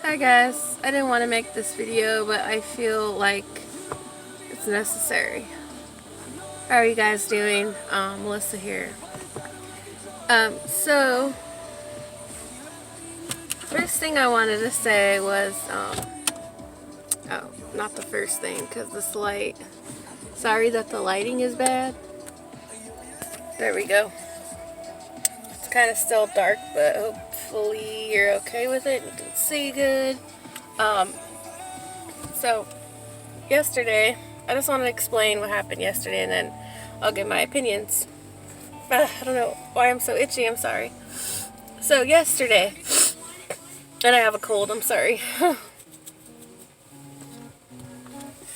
Hi guys, I didn't want to make this video, but I feel like it's necessary. How are you guys doing? Melissa here. So first thing I wanted to say was, oh, not the first thing, because this light, sorry that the lighting is bad. There we go. It's kind of still dark, but hopefully you're okay with it. You can see good. So yesterday, I just want to explain what happened yesterday, and then I'll give my opinions. I don't know why I'm so itchy, I'm sorry. So yesterday, and I have a cold, I'm sorry.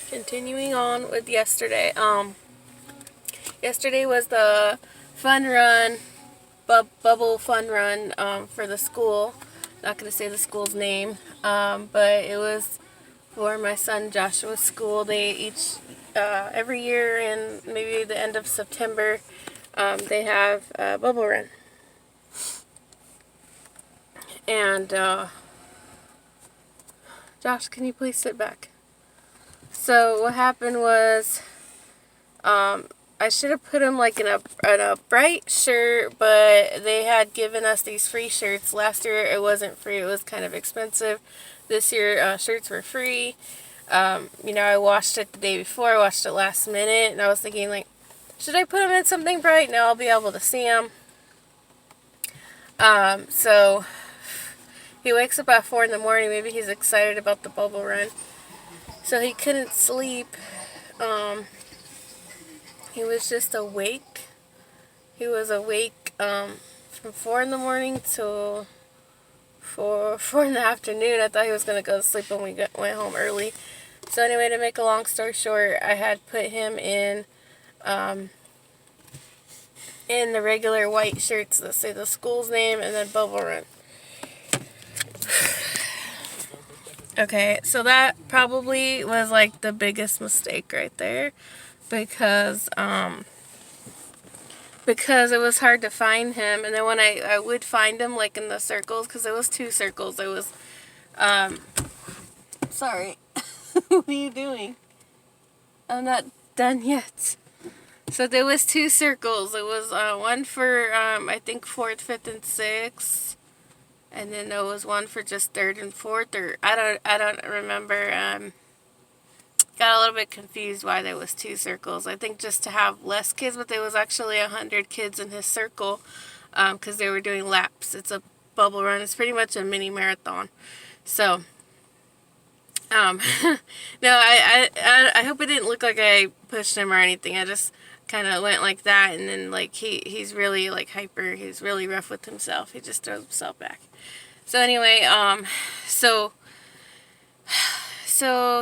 Continuing on with yesterday. Yesterday was the fun run, bubble fun run for the school. Not going to say the school's name, but it was for my son Joshua's school. They each, every year in maybe the end of September, they have a bubble run. And, Josh, can you please sit back? So what happened was, I should have put him like in a bright shirt, but they had given us these free shirts. Last year it wasn't free, it was kind of expensive. This year shirts were free. You know, I washed it the day before, I washed it last minute, and I was thinking like, should I put him in something bright? Now I'll be able to see him. So he wakes up at 4 in the morning, maybe he's excited about the bubble run. So he couldn't sleep. He was just awake. He was awake from 4 in the morning till 4 in the afternoon. I thought he was going to go to sleep when we went home early. So anyway, to make a long story short, I had put him in the regular white shirts that say the school's name and then bubble run. Okay, so that probably was like the biggest mistake right there, because it was hard to find him. And then when I would find him like in the circles, because it was 2 circles, it was sorry. What are you doing? I'm not done yet. So there was 2 circles. It was one for I think 4th, 5th, and 6th. And then there was one for just 3rd and 4th, or I don't remember. Got a little bit confused why there was 2 circles. I think just to have less kids, but there was actually 100 kids in his circle, because they were doing laps. It's a bubble run. It's pretty much a mini marathon. So, no, I hope it didn't look like I pushed him or anything. I just kind of went like that, and then like he's really like hyper. He's really rough with himself. He just throws himself back. So anyway, so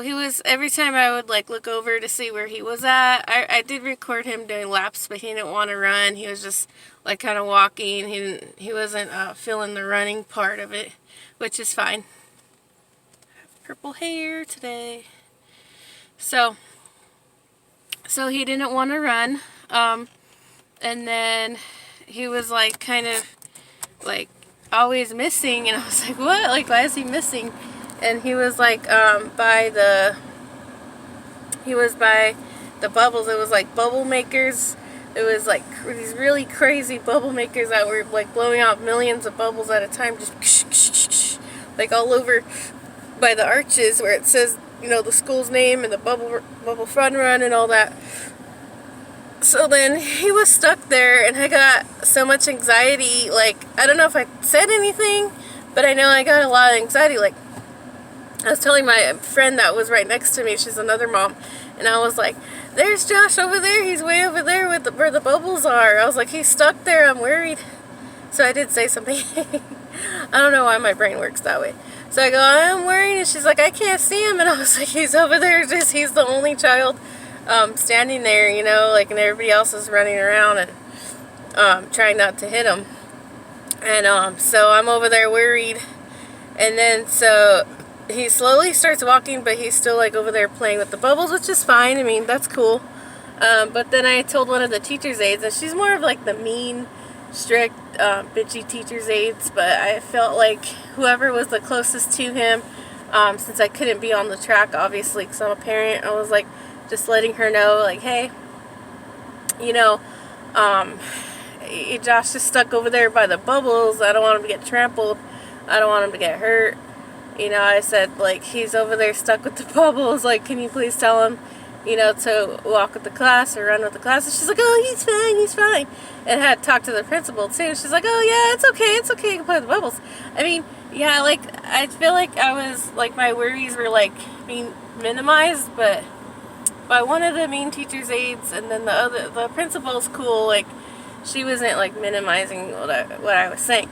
he was, every time I would like look over to see where he was at, I did record him doing laps, but he didn't want to run. He was just like kind of walking. He wasn't feeling the running part of it, which is fine. I have purple hair today. So he didn't want to run, and then he was like kind of like always missing, and I was like, what? Like, why is he missing? And he was like by the bubbles. It was like bubble makers. It was like these really crazy bubble makers that were like blowing out millions of bubbles at a time, just like all over by the arches where it says, you know, the school's name and the bubble fun run and all that. So then he was stuck there, and I got so much anxiety. Like, I don't know if I said anything, but I know I got a lot of anxiety. Like, I was telling my friend that was right next to me, she's another mom, and I was like, there's Josh over there, he's way over there with where the bubbles are. I was like, he's stuck there, I'm worried. So I did say something. I don't know why my brain works that way. So I go, I'm worried, and she's like, I can't see him. And I was like, he's over there, just he's the only child standing there, you know, like, and everybody else is running around and trying not to hit him. And so I'm over there worried, and then so he slowly starts walking, but he's still like over there playing with the bubbles, which is fine. I mean, that's cool. But then I told one of the teacher's aides, and she's more of like the mean, strict bitchy teacher's aides, but I felt like whoever was the closest to him, since I couldn't be on the track, obviously, because I'm a parent, I was like, just letting her know, like, hey, you know, Josh is stuck over there by the bubbles. I don't want him to get trampled. I don't want him to get hurt. You know, I said, like, he's over there stuck with the bubbles. Like, can you please tell him, you know, to walk with the class or run with the class? And she's like, oh, he's fine, he's fine. And I had talked to the principal, too. She's like, oh, yeah, it's okay, you can play with the bubbles. I mean, yeah, like, I feel like I was, like, my worries were, like, being minimized, but by one of the mean teacher's aides, and then the principal's cool, like, she wasn't, like, minimizing what I was saying.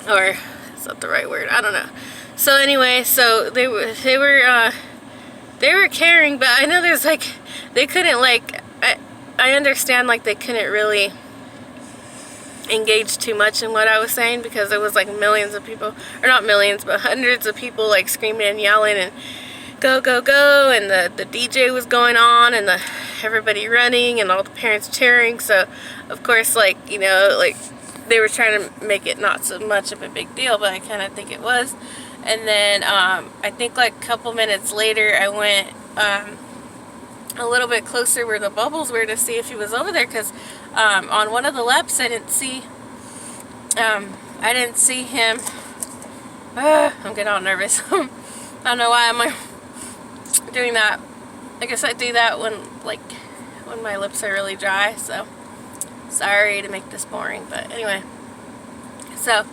Or, is that the right word? I don't know. So anyway, so they were caring, but I know there's, like, they couldn't, like, I understand, like, they couldn't really engage too much in what I was saying, because there was, like, millions of people, or not millions, but hundreds of people, like, screaming and yelling and go, go, go, and the DJ was going on, and everybody running, and all the parents cheering. So of course, like, you know, like, they were trying to make it not so much of a big deal, but I kind of think it was. And then I think, like, a couple minutes later, I went a little bit closer where the bubbles were to see if he was over there, because on one of the laps I didn't see him. I'm getting all nervous. I don't know why I'm doing that. I guess I do that when my lips are really dry, so sorry to make this boring, but anyway. So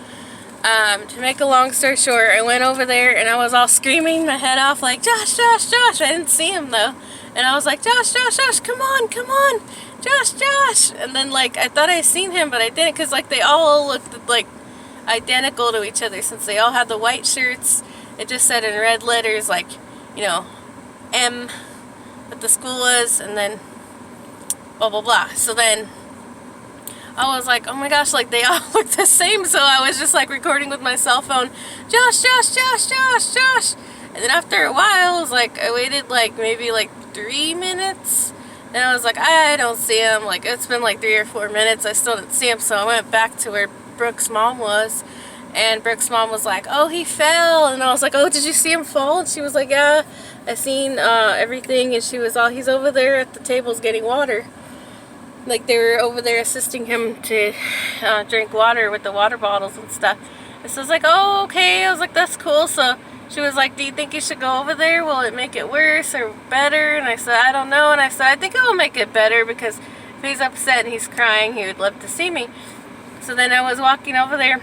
to make a long story short, I went over there and I was all screaming my head off, like, Josh, Josh, Josh. I didn't see him though, and I was like, Josh, Josh, Josh, come on, come on, Josh, Josh. And then, like, I thought I seen him, but I didn't, because, like, they all looked like identical to each other, since they all had the white shirts. It just said in red letters, like, you know, M, what the school was, and then blah blah blah. So then I was like, oh my gosh, like, they all look the same. So I was just, like, recording with my cell phone, Josh, Josh, Josh, Josh, Josh. And then after a while, I was like, I waited like maybe like 3 minutes, and I was like, I don't see him. Like, it's been like 3 or 4 minutes, I still didn't see him. So I went back to where Brooke's mom was, and Brooke's mom was like, oh, he fell. And I was like, oh, did you see him fall? And she was like, yeah, I seen everything. And she was all, he's over there at the tables getting water. Like, they were over there assisting him to drink water with the water bottles and stuff. And so I was like, oh, okay. I was like, that's cool. So she was like, do you think you should go over there? Will it make it worse or better? And I said, I don't know. And I said, I think it will make it better, because if he's upset and he's crying, he would love to see me. So then I was walking over there,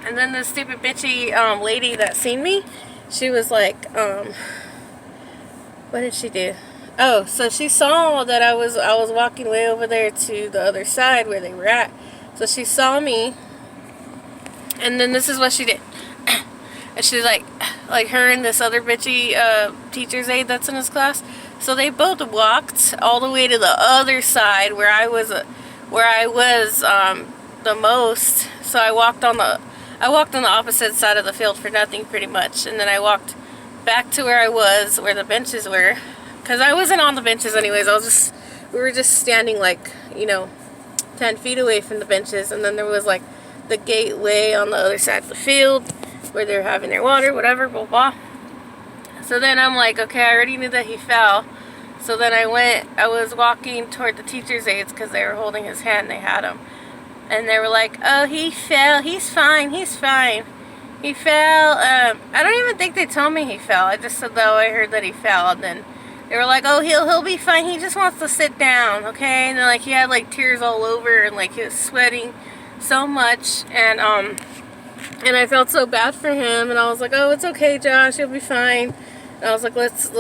and then this stupid bitchy lady that seen me, she was like, what did she do? Oh, so she saw that I was walking way over there to the other side where they were at. So she saw me, and then this is what she did. And she's like her and this other bitchy teacher's aide that's in his class. So they both walked all the way to the other side where I was the most. So I walked on the opposite side of the field for nothing, pretty much. And then I walked back to where I was, where the benches were. Because I wasn't on the benches anyways. We were just standing, like, you know, 10 feet away from the benches. And then there was, like, the gateway on the other side of the field where they're having their water, whatever, blah, blah. So then I'm like, okay, I already knew that he fell. So then I was walking toward the teacher's aides, because they were holding his hand. They had him. And they were like, oh, he fell. He's fine. He's fine. He fell. I don't even think they told me he fell. I just said, though, I heard that he fell. And then they were like, oh, he'll be fine. He just wants to sit down, okay? And then, like, he had, like, tears all over, and, like, he was sweating so much. And I felt so bad for him. And I was like, oh, it's okay, Josh. You'll be fine. And I was like, let's